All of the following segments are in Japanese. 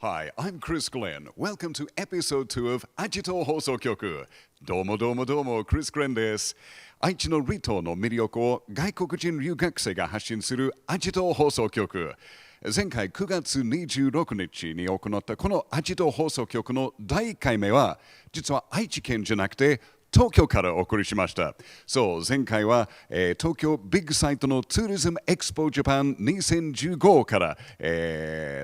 Hi, I'm Chris Glenn. Welcome to episode 2 of アジト放送局。どうも、クリス・グレンです。愛知の離島の魅力を外国人留学生が発信するアジト放送局。前回9月26日に行ったこのアジト放送局の第1回目は、実は愛知県じゃなくて、東京からお送りしました。そう、前回は、東京ビッグサイトのツーリズムエクスポジャパン2015から、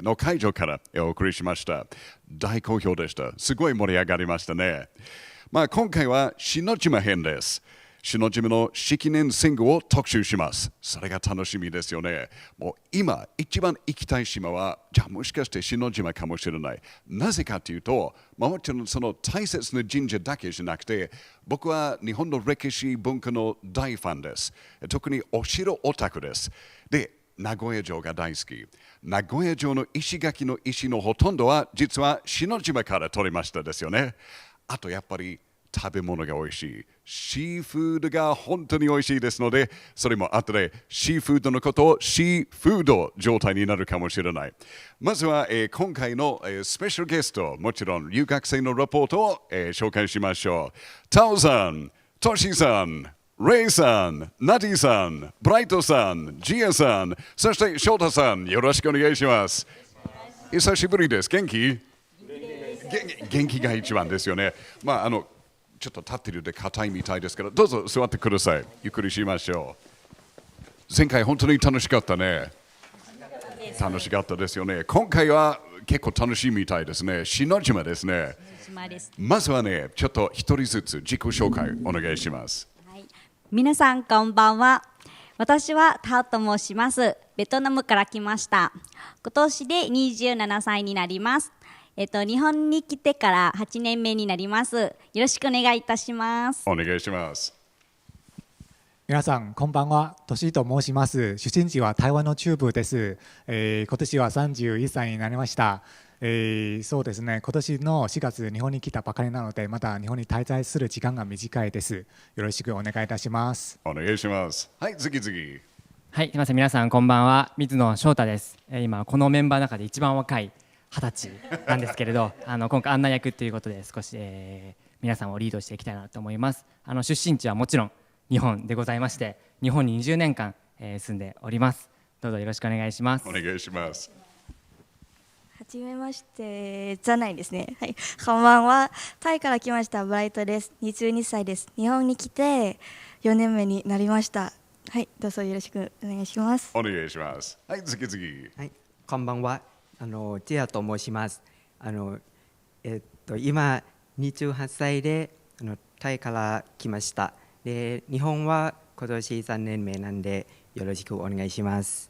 の会場からお送りしました。大好評でした。すごい盛り上がりましたね。今回は篠島編です。篠島の式年遷宮を特集します。それが楽しみですよね。もう今一番行きたい島は、じゃあもしかして篠島かもしれない。なぜかというと、もちろんその大切な神社だけじゃなくて、僕は日本の歴史文化の大ファンです。特にお城オタクです。で、名古屋城が大好き。名古屋城の石垣の石のほとんどは実は篠島から取りましたですよね。あとやっぱり食べ物が美味しい。シーフードが本当に美味しいですので、それも後でシーフードのことをシーフード状態になるかもしれない。まずは、今回の、スペシャルゲスト、もちろん留学生のレポートを、紹介しましょう。タオさん、トシさん、レイさん、ナティさん、ブライトさん、ジアさん、そして翔太さん、よろしくお願いします。久しぶりです。元気が一番ですよね。ちょっと立ってるで硬いみたいですから、どうぞ座ってください。ゆっくりしましょう。前回本当に楽しかったね。楽しかったですよね。今回は結構楽しいみたいですね。篠島ですね。まずはね、ちょっと一人ずつ自己紹介お願いします。はい、皆さんこんばんは。私はタオと申します。ベトナムから来ました。今年で27歳になります。日本に来てから8年目になります。よろしくお願いいたします。お願いします。皆さんこんばんは、トシと申します。出身地は台湾の中部です。今年は31歳になりました。そうですね、今年の4月日本に来たばかりなので、まだ日本に滞在する時間が短いです。よろしくお願いいたします。お願いします。はい、次。はい、すみません、皆さんこんばんは、水野翔太です。今このメンバーの中で一番若い20歳なんですけれど今回案内役ということで少し、皆さんをリードしていきたいなと思います。出身地はもちろん日本でございまして、日本に20年間、住んでおります。どうぞよろしくお願いします。お願いします。はじめましてじゃないですね。はい、こんばんは。タイから来ましたブライトです。22歳です。日本に来て4年目になりました。はい、どうぞよろしくお願いします。お願いします。はい、次。はい、こんばんは。ジアと申します。今28歳でタイから来ました。で、日本は今年3年目なんでよろしくお願いします。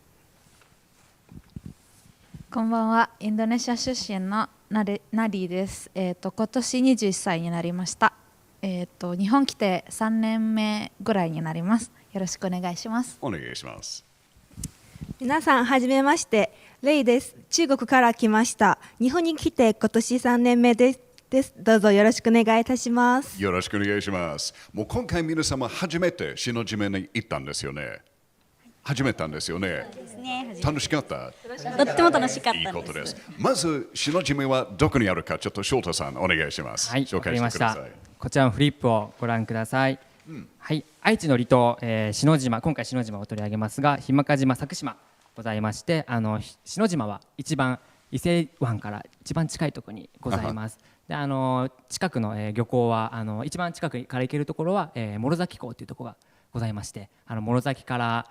こんばんは。インドネシア出身のナディです。今年21歳になりました。日本来て3年目ぐらいになります。よろしくお願いします。お願いします。皆さんはじめまして、レイです。中国から来ました。日本に来て今年3年目です。どうぞよろしくお願いいたします。よろしくお願いします。もう今回皆様初めて篠島に行ったんですよね。始めたんですよね。楽しかった。とっても楽しかったんです。いいことです。まず篠島はどこにあるか、ちょっと翔太さんお願いします。はい、紹介してください。こちらのフリップをご覧ください。はい、愛知の離島、篠島、今回篠島を取り上げますが、日間賀島、佐久島ございまして、篠島は一番伊勢湾から一番近いところにございます。で、近くの、漁港は一番近くから行けるところは、諸崎港というところがございまして、諸崎から、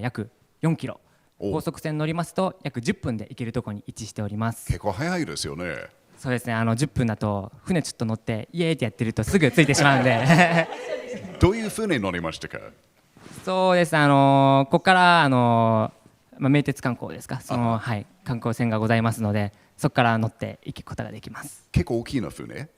約4キロ、高速船乗りますと約10分で行けるところに位置しております。結構早いですよね。そうですね、10分だと船ちょっと乗ってイエーってやってるとすぐ着いてしまうんでどういう船乗りましたか？そうです、ここから名鉄観光ですか、はい、観光船がございますので、そこから乗って行くことができます。結構大きな船？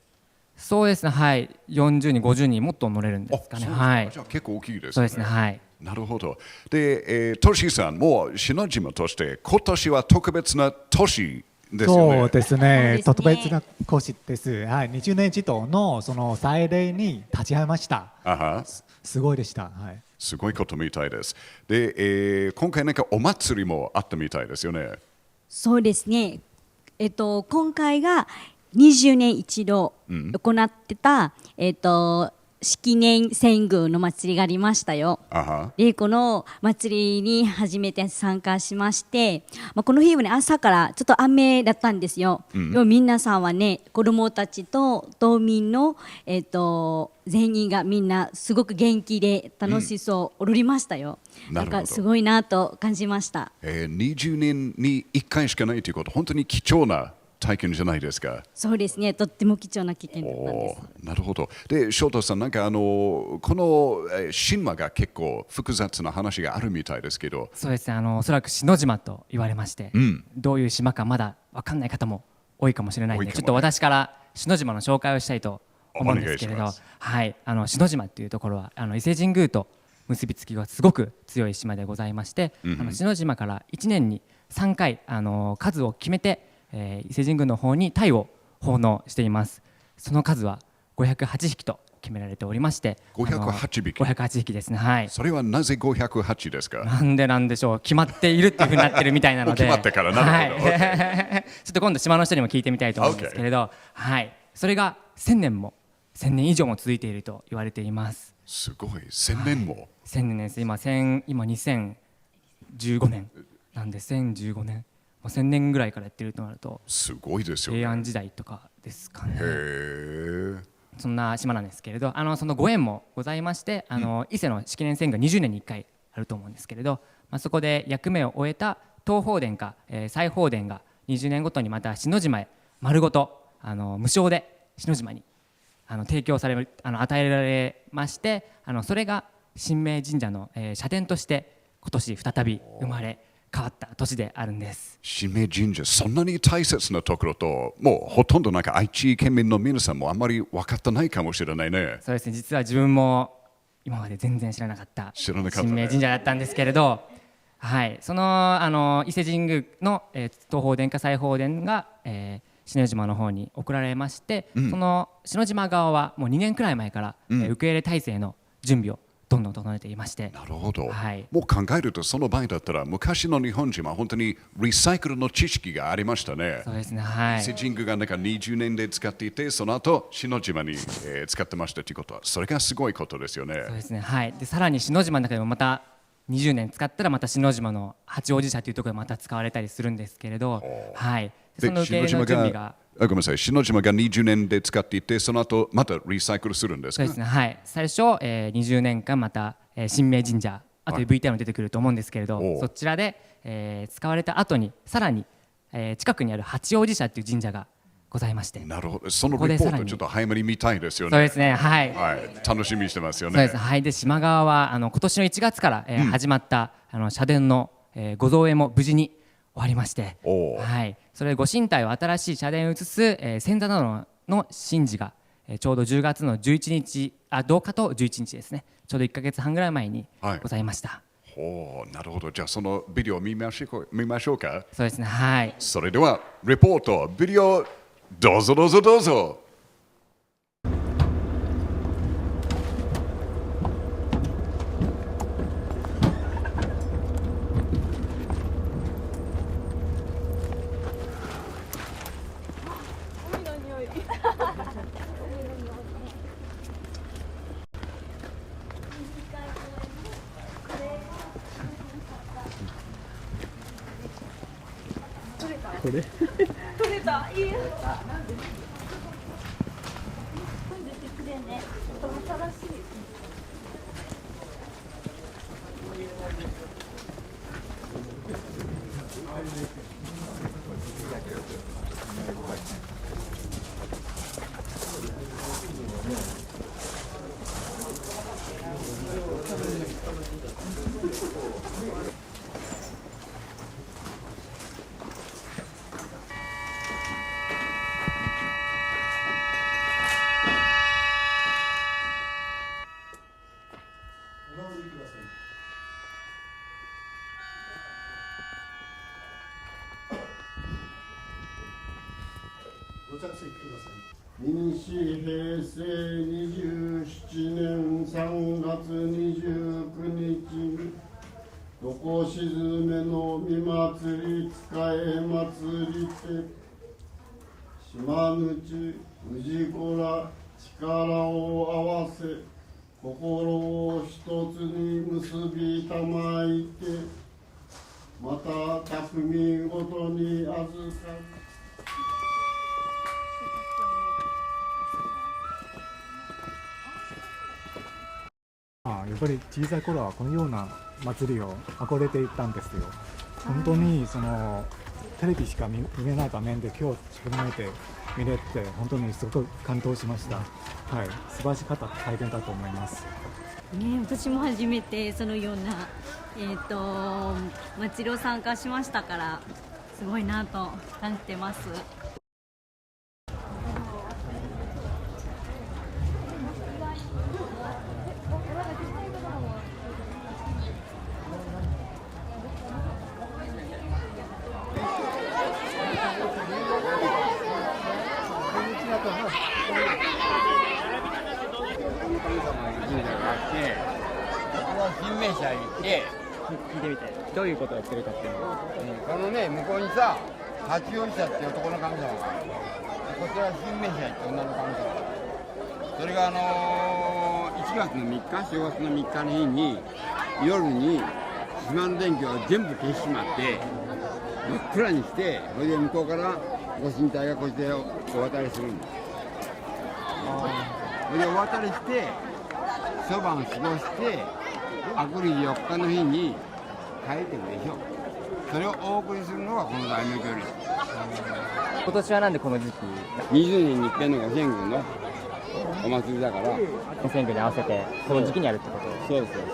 そうですね、はい、40人50人もっと乗れるんですかね。はい、じゃあ結構大きいですね。そうですね、はい。なるほど。で、トシさんも篠島として今年は特別な年ですよね。そうですね、特別な講師です。はい、20年児童のその祭礼に立ち会いました。すごいでした。はい。すごいことみたいです。で、今回なんかお祭りもあったみたいですよね。そうですね。今回が20年一度行ってた、式年遷宮の祭りがありましたよ。でこの祭りに初めて参加しまして、この日はね朝からちょっと雨だったんですよ。でも皆さんはね子供たちと島民の、全員がみんなすごく元気で楽しそう踊りましたよ。なんかすごいなと感じました。20年に1回しかないということ、本当に貴重な体験じゃないですか。そうですね、とっても貴重な経験だったんです。なるほど。で、翔太さん、なんかこの神話が結構複雑な話があるみたいですけど。そうですね、おそらく篠島と言われまして、どういう島かまだ分かんない方も多いかもしれないので、ちょっと私から篠島の紹介をしたいと思うんですけれど、はい、篠島っていうところは伊勢神宮と結びつきがすごく強い島でございまして、篠島から1年に3回数を決めて伊勢神宮の方に鯛を奉納しています。その数は508匹と決められておりまして、508匹。508匹ですね。はい。それはなぜ508ですか。なんでなんでしょう。決まっているっていうふうになってるみたいなので。決まってからなるほど。ちょっと今度島の人にも聞いてみたいと思うんですけれど、はい。それが1000年以上も続いていると言われています。すごい。1000年も。1000年です。今2015年なんで1015年。1000年ぐらいからやってるとなるとすごいですよね。平安時代とかですかね。そんな島なんですけれど、そのご縁もございまして、伊勢の式年遷宮20年に1回あると思うんですけれど、そこで役目を終えた東方殿か、西方殿が20年ごとにまた篠島へ丸ごと無償で篠島に提供され与えられまして、それが神明神社の、社殿として今年再び生まれ変わった年であるんです。神明神社、そんなに大切なところと、もうほとんどなんか愛知県民の皆さんもあんまり分かってないかもしれないね。そうですね、実は自分も今まで全然知らなかった神明神社だったんですけれど、はい、その伊勢神宮の、東方殿か西方殿が、篠島の方に送られまして、その篠島側はもう2年くらい前から、受け入れ体制の準備をどんどん整えていまして。なるほど、はい、もう考えるとその場合だったら昔の日本人は本当にリサイクルの知識がありましたね。そうですね、はい、伊勢神宮がなんか20年で使っていて、その後篠島に、使ってましたということは、それがすごいことですよね。そうですね、はい、でさらに篠島の中でもまた20年使ったらまた篠島の八王子社というところでまた使われたりするんですけれど、はい、その受け入れの準備がごめんなさい、篠島が20年で使っていて、その後またリサイクルするんですか。そうですね、はい、最初、20年間また、神明神社、あとで VTR も出てくると思うんですけれど、そちらで、使われた後にさらに、近くにある八王子社という神社がございまして、なるほど、そのリポートちょっと早めに見たいですよね。そうですね、はい、はい、楽しみにしてますよね。そうです、はい、で島側は今年の1月から、始まった社殿の、ご造営も無事に終わりまして、はい、それでご神体を新しい社殿を移す、遷座などの神事が、ちょうど10月の11日10日と11日ですね、ちょうど1ヶ月半ぐらい前にございました。なるほど、じゃあそのビデオを見ましょうか。そうですね、はい、それではレポートビデオどうぞどうぞどうぞ。取れた。いいよ。民史平成27年3月29日、床沈めの御祭り使え祭りて、島ぬち氏子ら力を合わせ心を一つに結びたまいてまた匠ごとに預かる。やっぱり小さい頃はこのような祭りを憧れていたんですよ。本当にそのテレビしか見れない場面で今日自分の目で見れて本当にすごく感動しました。はい、素晴らしかった体験だと思います。ね、私も初めてそのような、祭りを参加しましたからすごいなと感じてます。新名社行って聞いてみてどういうことをやってるかっていうのを、このね向こうにさ八王子社って男の神様がこちら新名社って女の神様それが1月の3日正月の3日の日に夜に島の電気を全部消しちまって真っ暗にしてそれで向こうからご神体がこっちでお渡りするんですそれでお渡りして一晩過ごしてあくる日4日の日に帰ってくるでしょそれをお送りするのがこの大名行列今年はなんでこの時期20年に一遍の五千軍のお祭りだから五千軍に合わせてこの時期にやるってことそうそうそう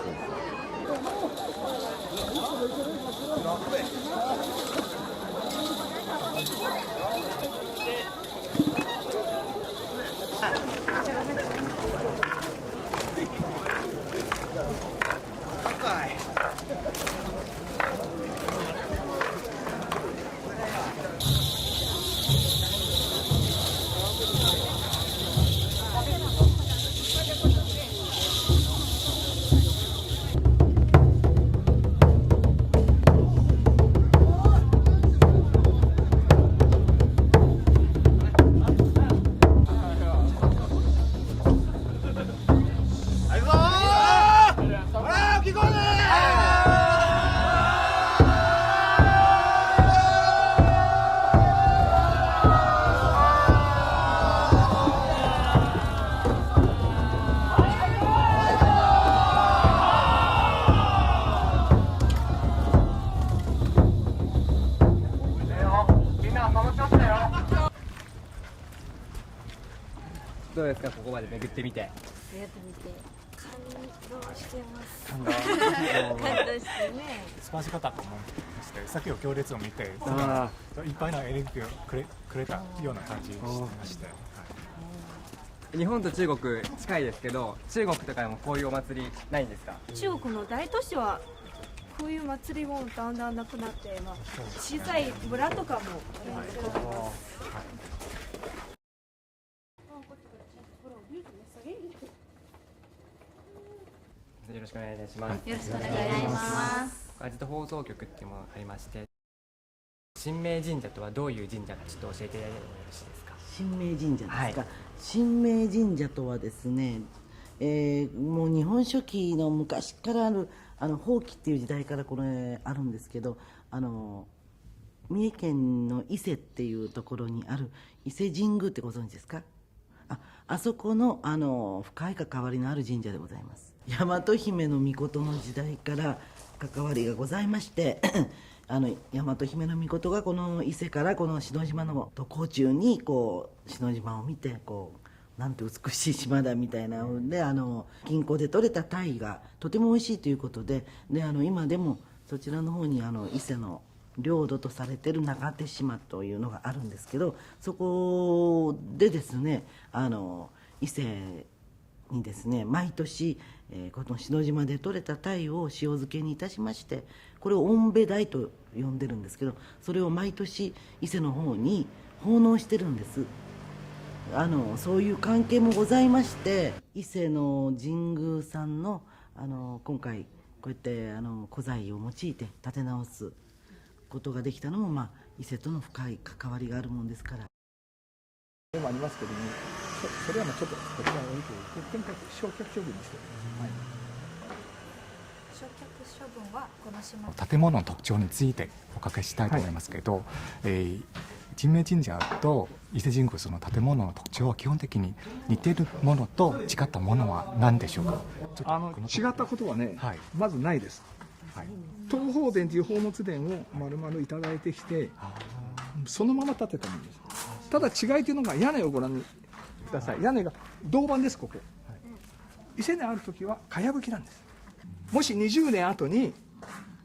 どうですかここまで巡ってみて感動してます感動感動してね素晴らしかったと思いまして、さっきの行列を見ていっぱいのエネルギーをくれたような感じしてまして、日本と中国近いですけど中国とかでもこういうお祭りないんですか？中国の大都市はこういう祭りもだんだんなくなって、小さい村とかもありますけど、よろしくお願いします。よろしくお願いします。アジト放送局っていうものがありまして、神明神社とはどういう神社かちょっと教えていただいてもよろしいですか？神明神社ですか、はい、神明神社とはですね、もう日本書紀の昔からある法紀っていう時代からこれあるんですけど、三重県の伊勢っていうところにある伊勢神宮ってご存知ですか？あそこの深い関わりのある神社でございます。大和姫の命の時代から関わりがございまして大和姫の命がこの伊勢からこの篠島の渡航中にこう篠島を見てこうなんて美しい島だみたいなので近郊で採れた鯛がとても美味しいということで今でもそちらの方に伊勢の領土とされている中手島というのがあるんですけど、そこでですね伊勢にですね毎年、この篠島で採れた鯛を塩漬けにいたしまして、これをおんべ鯛と呼んでるんですけど、それを毎年伊勢の方に奉納してるんです。そういう関係もございまして、伊勢の神宮さんの今回こうやって古材を用いて立て直すことができたのも、伊勢との深い関わりがあるもんですから。でもありますけども、それはちょっとこちらに置いておいて、とにかく焼却処分にしております。焼却処分はこの島建物の特徴についてお伺いしたいと思いますけど、神明神社と伊勢神宮、その建物の特徴は基本的に似ているものと違ったものは何でしょうか。違ったことはね、まずないです。東方殿という宝物殿を丸々いただいてきて、そのまま建てたものです。ただ違いというのが、屋根をご覧ください。屋根が銅板です。ここ伊勢である時はかやぶきなんです。もし20年後に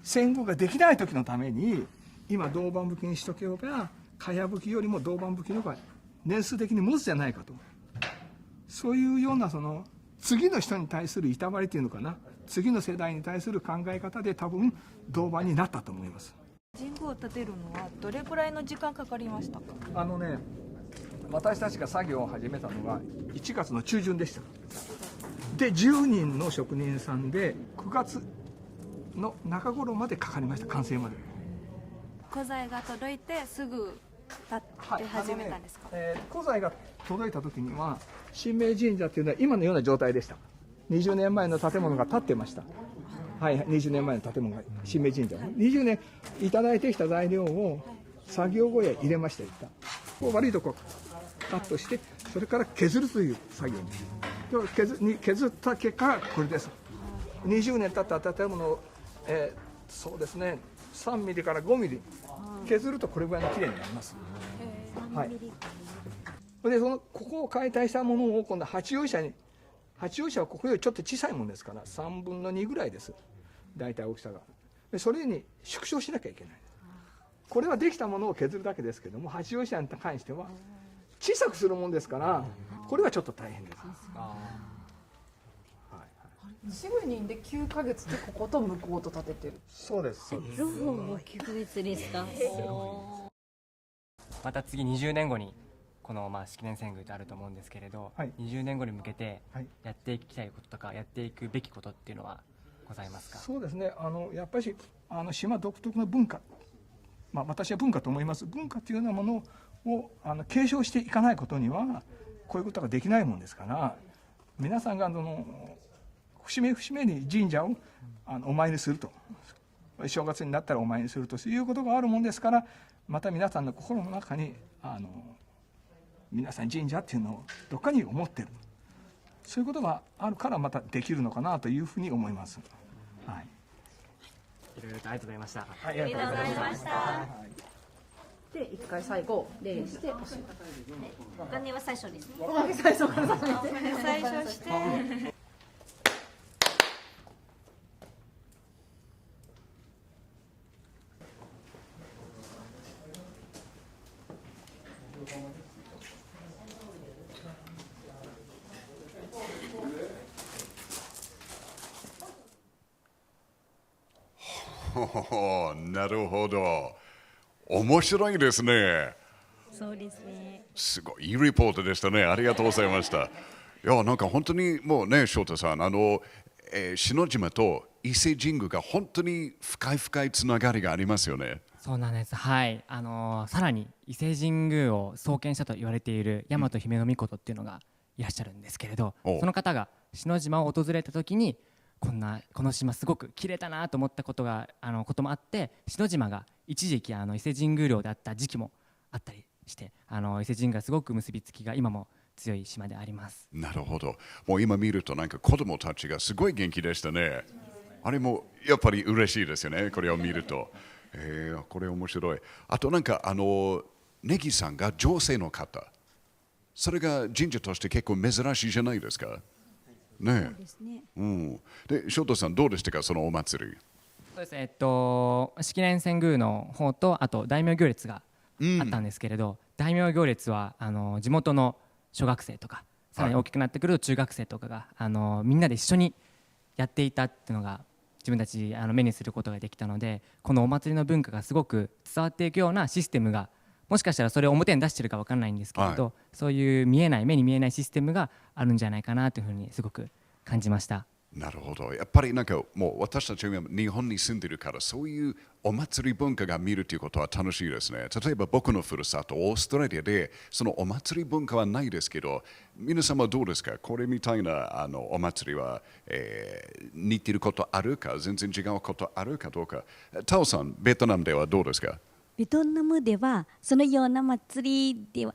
戦後ができない時のために、今銅板葺きにしとけば、かやぶきよりも銅板葺きの方が年数的に持つじゃないかと、そういうようなその次の人に対するいたわりというのかな、次の世代に対する考え方で多分銅板になったと思います。神宮を建てるのはどれくらいの時間かかりましたか。私たちが作業を始めたのが1月の中旬でした。で10人の職人さんで9月の中頃までかかりました。完成まで。古材が届いてすぐ建て始めたんですか。古材が届いた時には神明神社というのは今のような状態でした。20年前の建物が建ってました。20年前の建物が神明神社、20年いただいてきた材料を作業小屋へ入れました。悪いとこカットして、それから削るという作業に削った結果がこれです。20年経った建物を、そうですね、3ミリから5ミリ削るとこれぐらいのきれいになります。でここを解体したものを今度は八葉社に、八葉社はここよりちょっと小さいものですから3分の2ぐらいです、大体大きさが。でそれに縮小しなきゃいけない。これはできたものを削るだけですけども、八葉社に関しては小さくするもんですから、これはちょっと大変です。7人で9ヶ月でここと向こうと建ててる。そうです。両方も9ヶ月ですか。また次20年後にこの式年遷宮ってあると思うんですけれど、20年後に向けてやっていきたいこととかやっていくべきことっていうのはございますか。そうですね、やっぱり島独特の文化、私は文化と思います。文化というようなものを継承していかないことにはこういうことができないもんですから、皆さんが節目節目に神社をお参りすると、正月になったらお参りするということがあるもんですから、また皆さんの心の中に皆さん神社っていうのをどっかに思ってる、そういうことがあるからまたできるのかなというふうに思います。いろいろとありがとうございました。ありがとうございました。で一回最後礼しておしまい。お金は最初ですね。最初から最初して。なるほど。面白いですね。そうですね。すごいいいリポートでしたね。ありがとうございました。いや、なんか本当にもうね、翔太さん、篠島と伊勢神宮が本当に深いつながりがありますよね。そうなんです。はい。さらに伊勢神宮を創建したと言われている大和姫命っていうのがいらっしゃるんですけれど、その方が篠島を訪れた時にこの島すごく綺麗だなと思ったこともあって、篠島が一時期伊勢神宮領であった時期もあったりして、伊勢神宮がすごく結びつきが今も強い島であります。なるほど。もう今見るとなんか子供たちがすごい元気でしたね。あれもやっぱり嬉しいですよね、これを見ると。これ面白い。あとなんかネギさんが女性の方、それが神社として結構珍しいじゃないですか。ね。そうですね。で、翔太さんどうでしたか、そのお祭り。そうです。式年遷宮の方と、あと大名行列があったんですけれど、大名行列は地元の小学生とか、さらに大きくなってくると中学生とかがみんなで一緒にやっていたっていうのが自分たち目にすることができたので、このお祭りの文化がすごく伝わっていくようなシステムが、もしかしたらそれを表に出してるか分からないんですけれど、そういう目に見えないシステムがあるんじゃないかなというふうにすごく感じました。なるほど。やっぱりなんかもう私たちは日本に住んでるからそういうお祭り文化が見るということは楽しいですね。例えば僕のふるさとオーストラリアでそのお祭り文化はないですけど、皆様どうですか？これみたいなお祭りは、似てることあるか、全然違うことあるかどうか。タオさん、ベトナムではどうですか？ベトナムではそのような祭りでは、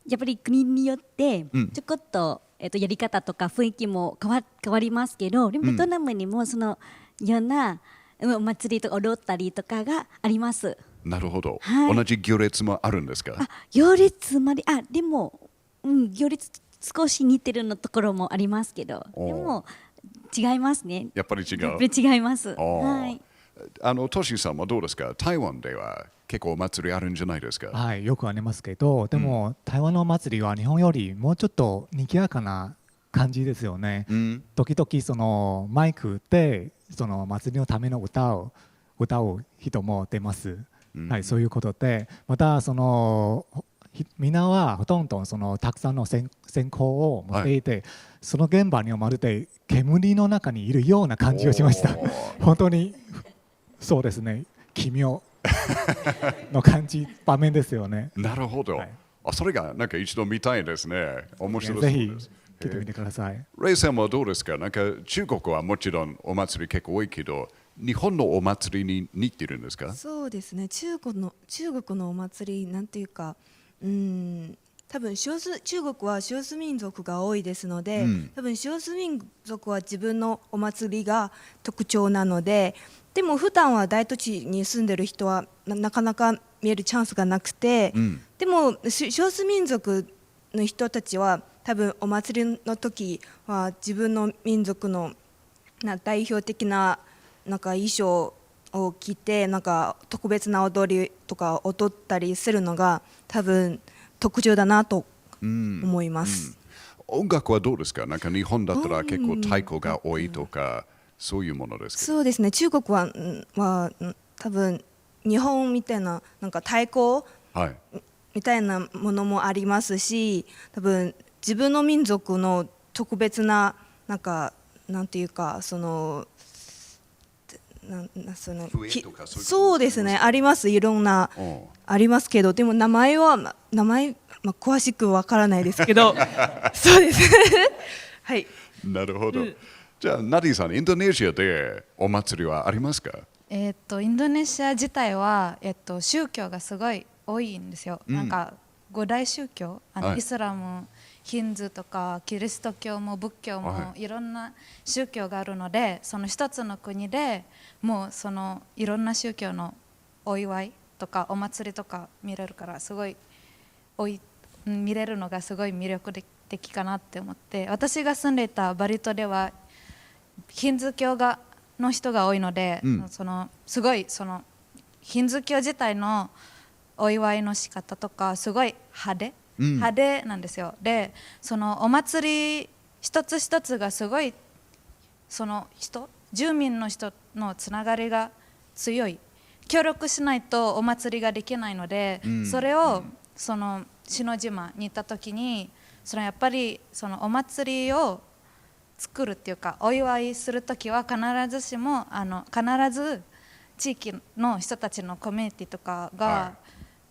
やっぱり国によってちょこっと、やり方とか雰囲気も変わりますけど、でもベトナムにもそのようなお祭りとか踊ったりとかがあります。なるほど、はい、同じ行列もあるんですか？行列まででも、行列少し似てるのところもありますけど、でも違いますね。やっぱり違う。やっぱり違います。はい。トシさんはどうですか？台湾では結構お祭りあるんじゃないですか？はい、よくありますけど、でも、台湾のお祭りは日本よりもうちょっと賑やかな感じですよね。時々そのマイクでその祭りのための歌を歌う人も出ます。はい、そういうことで、またそのみんなはほとんどそのたくさんの線香を持っていて、その現場にはまるで煙の中にいるような感じがしました。本当にそうですね、奇妙の感じ場面ですよね。なるほど。それがなんか一度見たいですね。面白そうです。ぜひ来てみてください。レイさんはどうですか？なんか中国はもちろんお祭り結構多いけど、日本のお祭りに似てるんですか？そうですね。中国のお祭りなんていうか、多分中国は少数民族が多いですので、多分少数民族は自分のお祭りが特徴なので、でも普段は大都市に住んでる人はなかなか見えるチャンスがなくて、でも少数民族の人たちは多分お祭りの時は自分の民族の代表的ななんか衣装を着てなんか特別な踊りとか踊ったりするのが多分特徴だなと思います。音楽はどうですか？なんか日本だったら結構太鼓が多いとかそういうものですか？そうですね。中国は多分日本みたいななんか太鼓みたいなものもありますし、多分自分の民族の特別ななんていうかそうですね、あります。いろんなありますけど、でも名前詳しくわからないですけどそうですはい。なるほど。じゃあナディさん、インドネシアでお祭りはありますか？インドネシア自体は、宗教がすごい多いんですよ。なんか5大宗教、イスラム、ヒンズーとかキリスト教も仏教もいろんな宗教があるので、その一つの国でもうそのいろんな宗教のお祝いとかお祭りとか見れるから、すごい見れるのがすごい魅力的かなって思って、私が住んでいたバリ島ではヒンズー教の人が多いので、すごいそのヒンズー教自体のお祝いの仕方とかすごい派手なんですよ。で、そのお祭り一つ一つがすごいその住民の人のつながりが強い。協力しないとお祭りができないので、それをその篠島に行った時にやっぱりそのお祭りを作るっていうかお祝いする時は必ず地域の人たちのコミュニティとかが、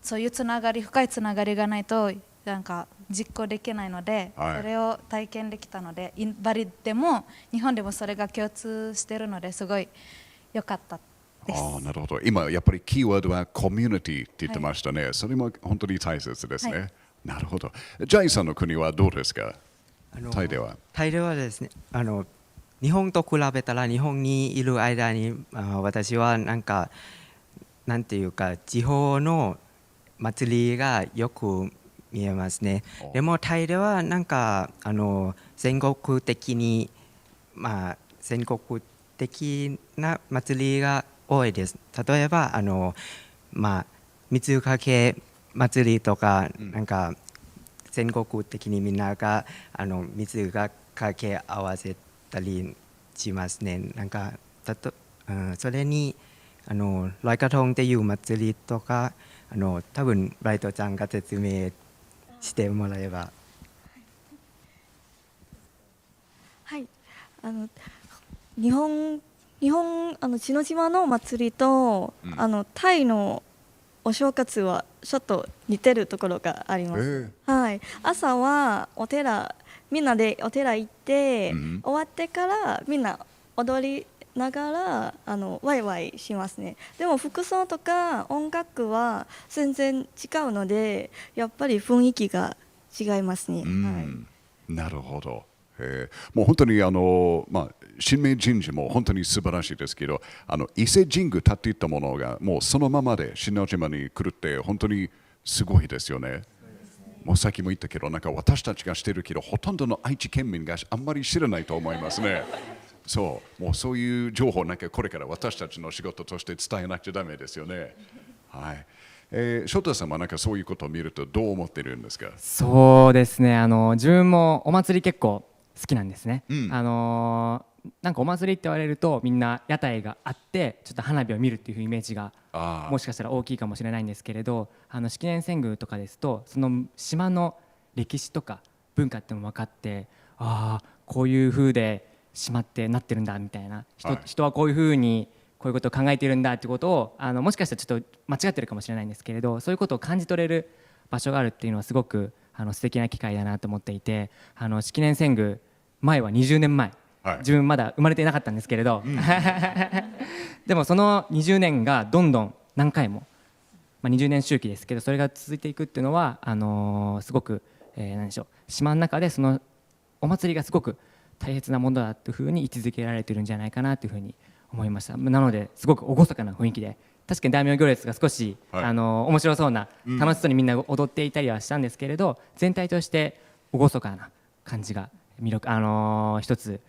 そういう深いつながりがないとなんか実行できないので、それを体験できたので、バリでも日本でもそれが共通しているのですごい良かったです。なるほど。今やっぱりキーワードはコミュニティって言ってましたね。それも本当に大切ですね。なるほど。ジャイさんの国はどうですか？タイではですね、日本と比べたら日本にいる間に私はなんていうか地方の祭りがよく見えますね。でもタイではなんか全国的な祭りが多いです。例えば水かけ祭りとか、なんか全国的にみんなが水がかけ合わせたりしますね。なんかそれにロイカトンっていう祭りとか多分ライトちゃんが説明してもらえば。はい、日本篠島のお祭りと、タイのお正月はちょっと似てるところがあります。はい、朝はみんなでお寺行って、終わってからみんな踊りながらワイワイしますね。でも服装とか音楽は全然違うので、やっぱり雰囲気が違いますね。なるほど。もう本当に神明神社も本当に素晴らしいですけど、伊勢神宮建っていったものがもうそのままで篠島に来るって本当にすごいですよね。もうさっきも言ったけど、なんか私たちがしてるけど、ほとんどの愛知県民があんまり知らないと思いますね。もうそういう情報なんかこれから私たちの仕事として伝えなくちゃダメですよね。はい。翔太さんはなんかそういうことを見るとどう思ってるんですか？そうですね。自分もお祭り結構好きなんですね。なんかお祭りって言われるとみんな屋台があってちょっと花火を見るっていうイメージがもしかしたら大きいかもしれないんですけれど、式年遷宮とかですとその島の歴史とか文化っても分かって、こういう風で島ってなってるんだみたいな、人はこういう風にこういうことを考えているんだってことをもしかしたらちょっと間違ってるかもしれないんですけれど、そういうことを感じ取れる場所があるっていうのはすごく素敵な機会だなと思っていて、式年遷宮前は20年前、自分まだ生まれていなかったんですけれど、でもその20年がどんどん何回も、20年周期ですけどそれが続いていくっていうのはすごく、何でしょう、島の中でそのお祭りがすごく大切なものだというふうに位置づけられているんじゃないかなというふうに思いました。なのですごく厳かな雰囲気で、確かに大名行列が少し、面白そうな、楽しそうにみんな踊っていたりはしたんですけれど、全体として厳かな感じが魅力、一つ、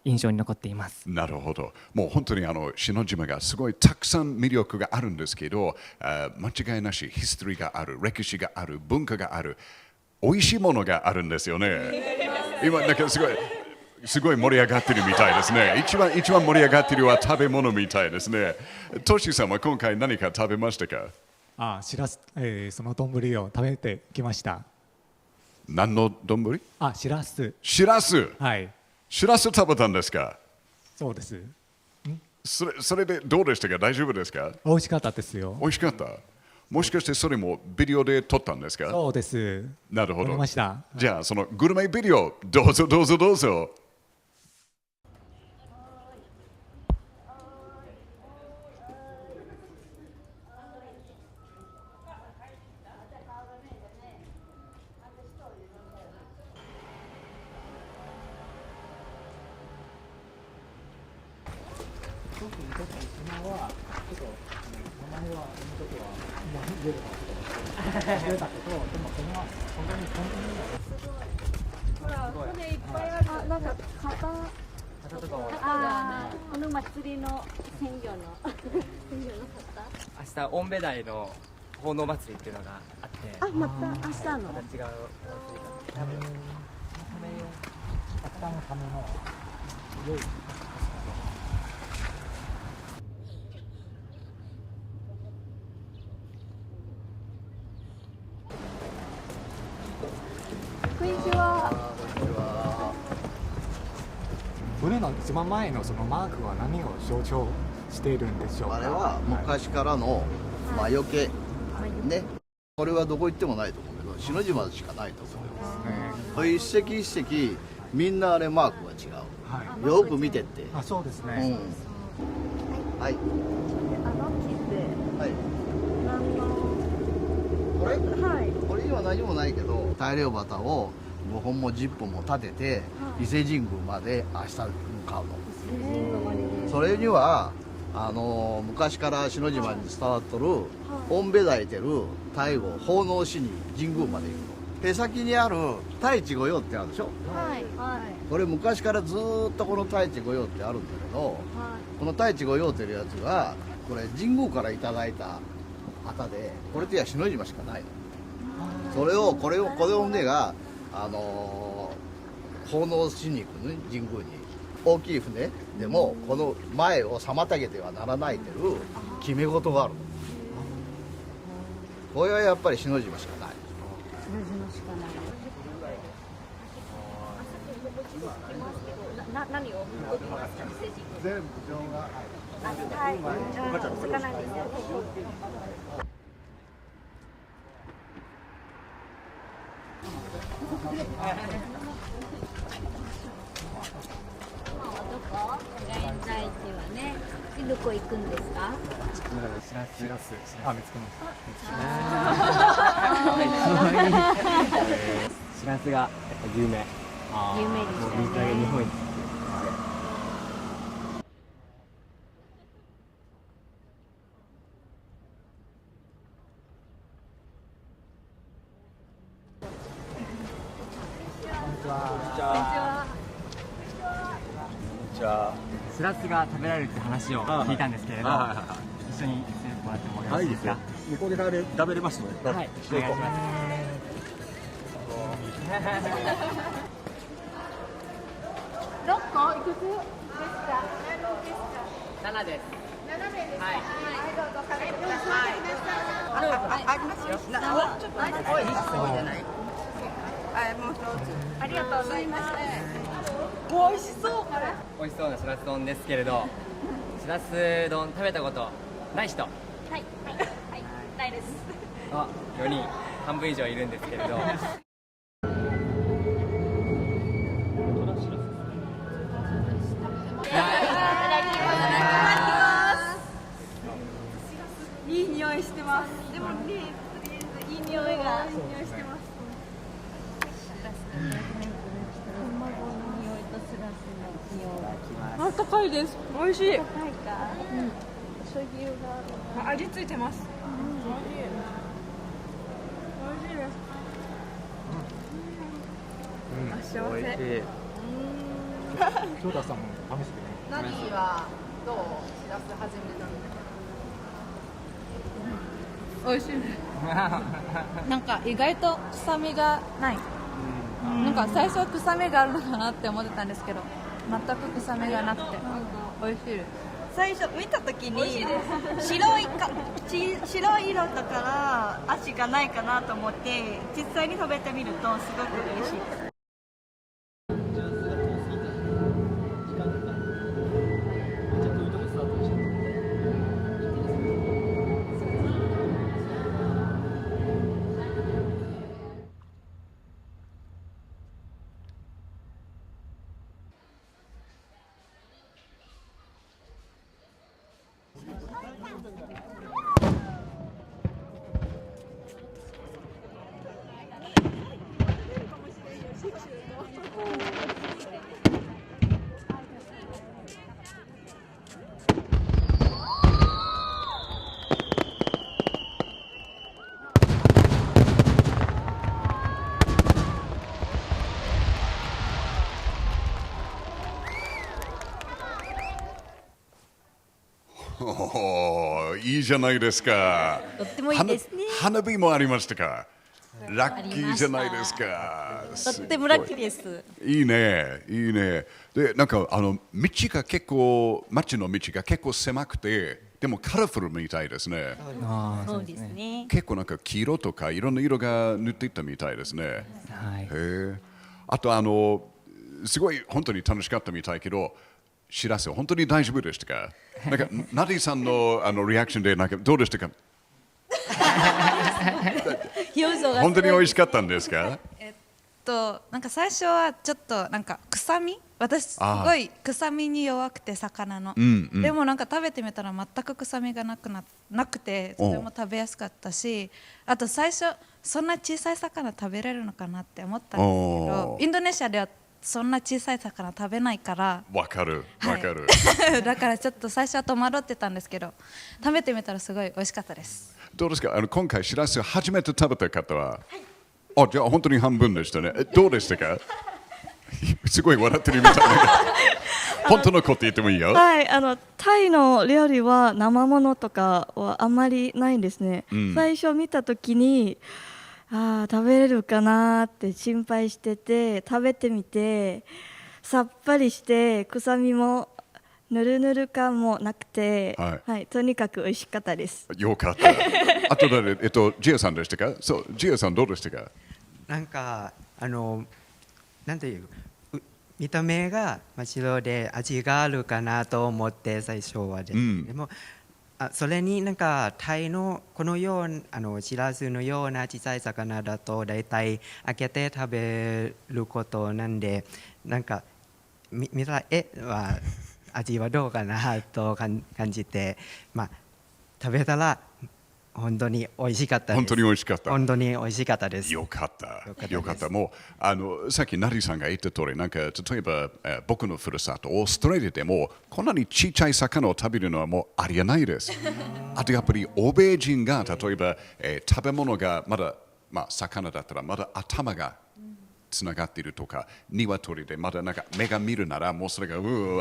印象に残っています。なるほど。もう本当に篠島がすごいたくさん魅力があるんですけど、間違いなしヒストリーがある、歴史がある、文化がある、美味しいものがあるんですよね。今なんかすごい盛り上がってるみたいですね。一番盛り上がってるのは食べ物みたいですね。トシさんは今回何か食べましたか？しらす、その丼を食べてきました。何の丼？しらす。しらす。はい。しらす食べたんですか？そうです。それでどうでしたか？大丈夫ですか？美味しかったですよ。美味しかった。もしかしてそれもビデオで撮ったんですか？そうです。なるほど。撮りました。じゃあそのグルメビデオどうぞどうぞどうぞ。船いっぱいある。なんかこの祭りの鮮魚の明日オンベダイの奉納祭りっていうのがあって、また明日のまた違うお祭りが多分明日のための用意。こんにちは。船の一番前のそのマークは何を象徴しているんでしょうか？あれは昔からの魔除け、ね。これはどこ行ってもないと思うけど、篠島しかないと思うよ。一隻一隻みんなあれマークが違う。よく見てって。そうですね。はい。木ってはい。これ？はい。これには何もないけど、大漁旗を5本も10本も立てて、伊勢神宮まで明日向かうの。それには昔から篠島に伝わっとる御べ抱いてる太后奉納しに神宮まで行くの。手先にある太一御用ってあるでしょ。はい。これ昔からずーっとこの太一御用ってあるんだけど、この太一御用っていうやつがこれ神宮からいただいた旗で、これってや篠島しかないの。これをねが奉納しに行くね、神宮に。大きい船でもこの前を妨げてはならないという決め事がある。これはやっぱり篠島しかない。篠島しかない。何を送りますか、伊勢神宮。全部情がはい、つかないんですよ。どこ？現在地はね、どこ行くんですか？しらす。あ、見つけました。しらすがやっぱ有名。有名ですよね。水揚げ日本一。しらすが食べられるって話を聞いたんですけれど、一緒に連れてもらってもよろしいですか？向こうで食べれますので。はい、お願いします。6個いくつですか7です。7名ですか。はい。どうぞ食べてください。ありますよ。ちょっと多いそうじゃない。もう一つ。ありがとうございます。美味しそうこれ。美味しそうなしらす丼ですけれど、しらす丼食べたことない人。はい、ないです。あ、4人、半分以上いるんですけれど。いい匂いしてます。でもね、とりあえずいい匂いしてます。あったかいです。美味しい。味付いてます。美味しいです。幸せ。京太さんも試してね。ナディはどう？しらす始めたの？美味しいね。なんか意外と臭みがない。なんか最初は臭みがあるのかなって思ってたんですけど、全く臭みがなくて美味しいです。最初見た時に白い色だから味がないかなと思って実際に食べてみるとすごく嬉しいです。いいじゃないですか。とってもいいですね。花火もありましたか。ラッキーじゃないですか。とってもラッキーです。いいね、いいね。で、なんか道が結構、街の道が結構狭くて、でもカラフルみたいですね。そうですね。結構なんか黄色とかいろんな色が塗っていったみたいですね。はい。へえ。あとすごい本当に楽しかったみたいけど、しらす本当に大丈夫でしたか？なんかナディさんのリアクションでなんかどうでしたか？本当に美味しかったんですか？なんか最初はちょっとなんか臭み、私すごい臭みに弱くて魚の、でもなんか食べてみたら全く臭みがなくてとても食べやすかったし、あと最初そんな小さい魚食べれるのかなって思ったんですけど、インドネシアではそんな小さい魚食べないから、わかるわかる、だからちょっと最初は戸惑ってたんですけど、食べてみたらすごい美味しかったです。どうですか？今回しらす初めて食べた方は、あ、じゃあ本当に半分でしたね。どうでしたか？すごい笑ってるみたいな。本当のこと言ってもいいよ。はい、タイの料理は生ものとかはあんまりないんですね。最初見た時に食べれるかなって心配してて、食べてみてさっぱりして臭みもぬるぬる感もなくて、はい、とにかく美味しかったです。よかった。あとでジアさんでしたか？そう、ジアさんどうでしたか？なんかなんていう見た目が真っ白で味があるかなと思って最初はです、でもそれになんかタイのこのようなシラスのような小さい魚だとだいたい開けて食べることなんで、なんか見たらは味はどうかなと感じて、食べたら本当に美味しかったです。本当に美味しかった。本当に美味しかったです。よかった。よかった。もうさっきナリさんが言った通り、なんか例えば、僕のふるさとオーストラリアでもこんなにちっちゃい魚を食べるのはもうありえないです。あとやっぱり欧米人が例えば、食べ物がまだ、魚だったらまだ頭がつながっているとか、鶏でまだなんか目が見るならもうそれが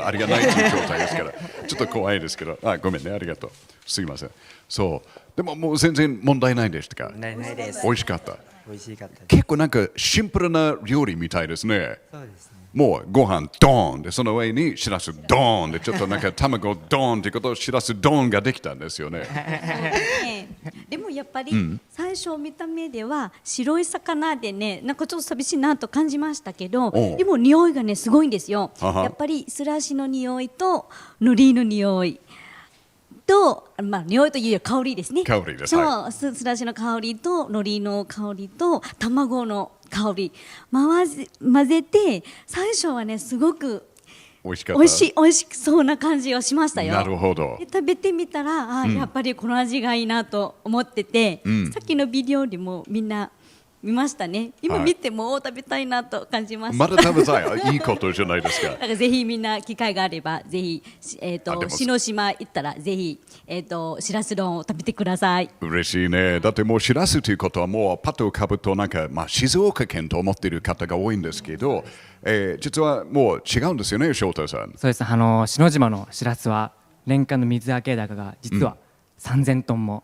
ありがないという状態ですから、ちょっと怖いですけど、ごめんね、ありがとう。すいません。そう。でももう全然問題ないでしたか？ないです。美味しかった。美味しかったです。結構なんかシンプルな料理みたいですね。そうですね。もうご飯ドーンでその上にしらすドーンでちょっとなんか卵ドーンってことしらすドーンができたんですよね。でもやっぱり最初見た目では白い魚でね、なんかちょっと寂しいなと感じましたけど、でも匂いがねすごいんですよ。やっぱりすらしの匂いと海苔の匂いと、匂いというより香りですね。香りです。そう、すらしの香りと海苔の香りと卵の香り混ぜて、最初はねすごく美味しかった。美味しそうな感じはしましたよ。なるほど。で食べてみたらやっぱりこの味がいいなと思ってて、さっきのビデオでもみんな見ましたね。今見ても食べたいなと感じました。まだ食べたい。いいことじゃないですか。だからぜひみんな機会があればぜひ篠島行ったらぜひしらす丼を食べてください。嬉しいね。だってもうしらすということはもうパッとかぶとなんか静岡県と思っている方が多いんですけど、実はもう違うんですよね、翔太さん。そうです。篠島のしらすは年間の水揚げ高が実は3000トンも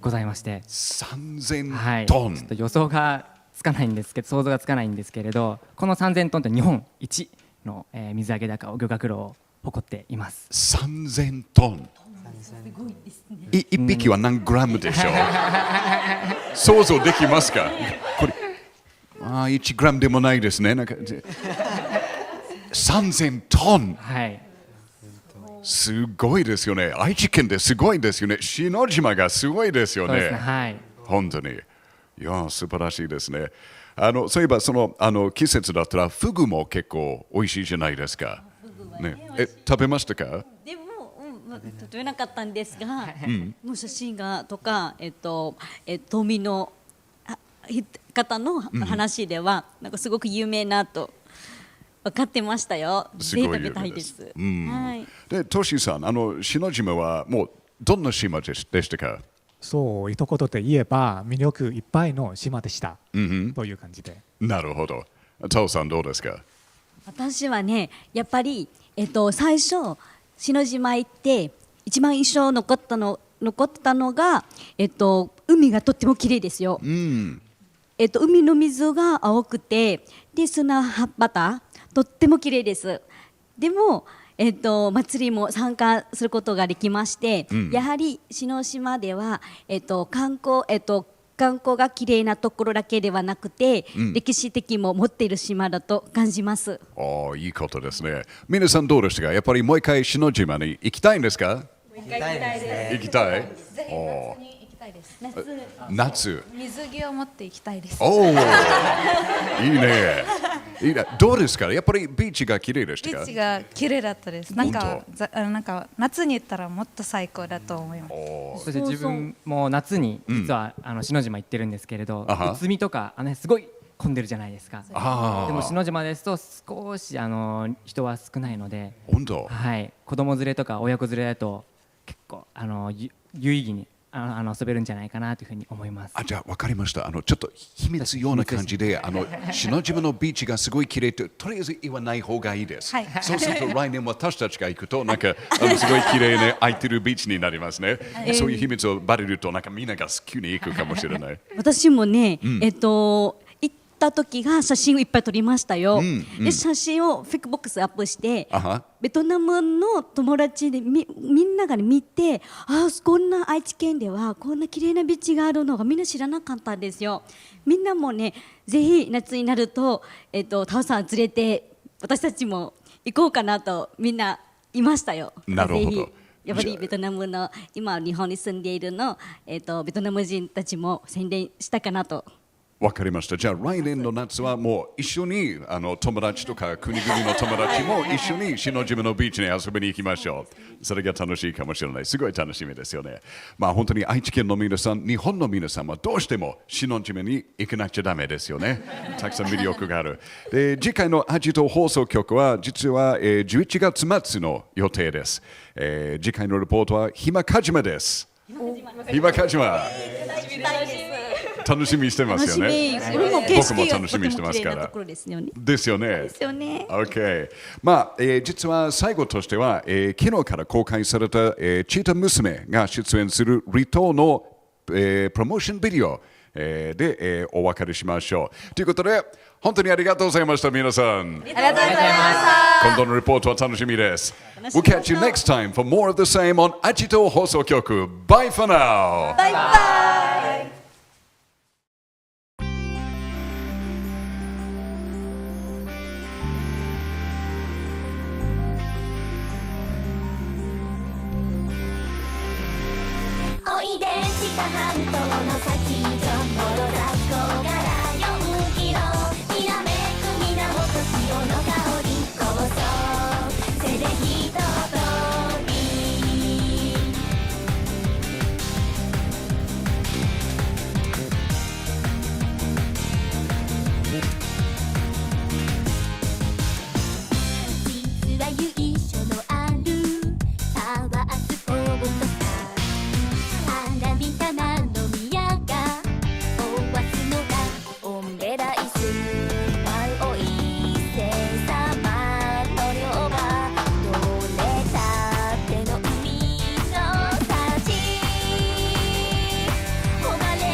ございまして、3000トン、ちょっと予想がつかないんですけど、想像がつかないんですけれど、この3000トンって日本一の、水揚げ高を漁獲量を誇っています。3000トン。1匹は何グラムでしょう？想像できますか？これ1グラムでもないですね。なんか3000トン。はい。すごいですよね。愛知県ですごいですよね。篠島がすごいですよね。そうですね。はい。本当に。いや、素晴らしいですね。そういえばその季節だったらフグも結構美味しいじゃないですか。ね、食べましたか？でも、食べなかったんですが、もう写真がとか島民の方の話では、なんかすごく有名なと分かってましたよ。ぜひ食べたいです。で、トシさん、篠島はもうどんな島でしたか？そう、一言で言えば魅力いっぱいの島でした、という感じで。なるほど。タオさんどうですか？私はね、やっぱり、最初篠島行って一番印象残ったのが、海がとっても綺麗ですよ。海の水が青くて、で砂浜とっても綺麗です。でも、祭りも参加することができまして、やはり篠島では、観光が綺麗なところだけではなくて、歴史的も持っている島だと感じます。いいことですね。皆さんどうですか？やっぱりもう一回篠島に行きたいんですか？行きたいです。行きたい？夏。水着を持って行きたいです。いいね。いいね。どうですか？やっぱりビーチが綺麗でしたか？ビーチが綺麗だったです。なんか夏に行ったらもっと最高だと思います。そして自分も夏に実は篠島行ってるんですけれど、宇都宮とかすごい混んでるじゃないですか。でも篠島ですと少し人は少ないので、はい、子供連れとか親子連れだと結構有意義に遊べるんじゃないかなというふうに思います。じゃあ分かりました。ちょっと秘密ような感じで篠島のビーチがすごい綺麗ととりあえず言わない方がいいです。そうすると来年私たちが行くとなんかすごい綺麗に空いてるビーチになりますね。そういう秘密をバレるとなんかみんなが好きに行くかもしれない。私もね、行った時が写真をいっぱい撮りましたよ。で写真をフェイクボックスアップして、ベトナムの友達でみんなが見て、こんな愛知県ではこんな綺麗なビーチがあるのがみんな知らなかったんですよ。みんなもね、ぜひ夏になるとタオさん連れて私たちも行こうかなとみんないましたよ。なるほど。ぜひやっぱりベトナムの今日本に住んでいるの、ベトナム人たちも宣伝したかなと。わかりました。じゃあ来年の夏はもう一緒に友達とか国々の友達も一緒に篠島のビーチに遊びに行きましょう。それが楽しいかもしれない。すごい楽しみですよね。まあ本当に愛知県の皆さん、日本の皆さんはどうしても篠島に行かなくちゃダメですよね。たくさん魅力がある。で次回のアジト放送局は実は、11月末の予定です。次回のレポートはひまかじまです。ひまかじま。楽しみにしてますよね。僕も楽しみにしてますから。ですよね。ですよね。OK。まあ、実は最後としては、昨日から公開された、チータ娘が出演する離島の、プロモーションビデオ、で、お別れしましょう。ということで、本当にありがとうございました、皆さん。ありがとうございました。今度のレポートは楽しみです。We'll catch you next time for more of the same on アジト放送局。Bye for now! バイバイおいで北半島の先上モロラ湖から4キロきらめく源潮の香りこそ手でひととび実は由緒のあるパワースポットさ花火玉の宮がおわすのがオンベライスマイお伊勢様の漁が取れたての海の幸誉れ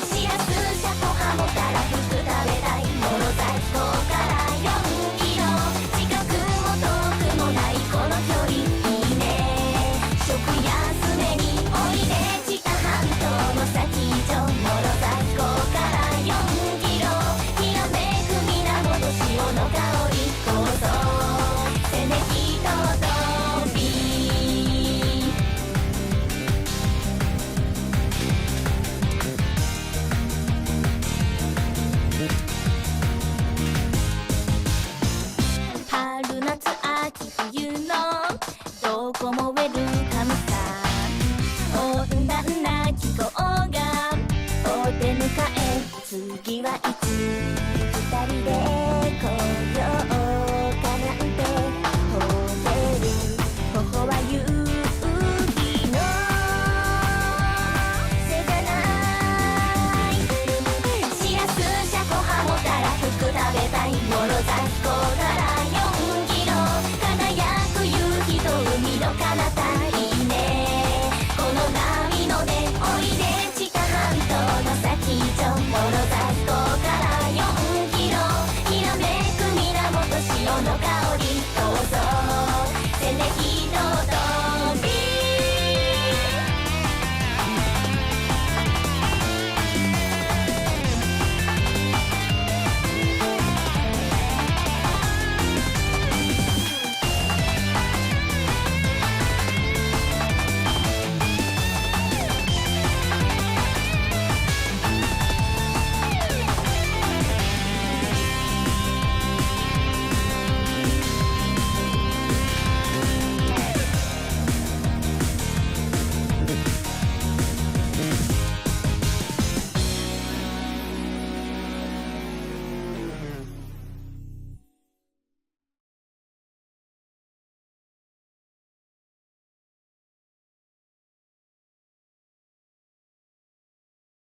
しらすシャコハモたらふく食べたいもの最高から4キロ近くも遠くもないこの距離いいね食休めにおいで北半島の先上モロ最高から4キロきらめく源潮の香りこそせめひととび春夏秋冬のどこもウェルカムさ温暖な気候がお出迎え次はいつ二人で来ようかなんてホテルここは夕日のせじゃないしらすシャコハモたらふく食べたいもの最高から4キロ輝く夕日と海の彼方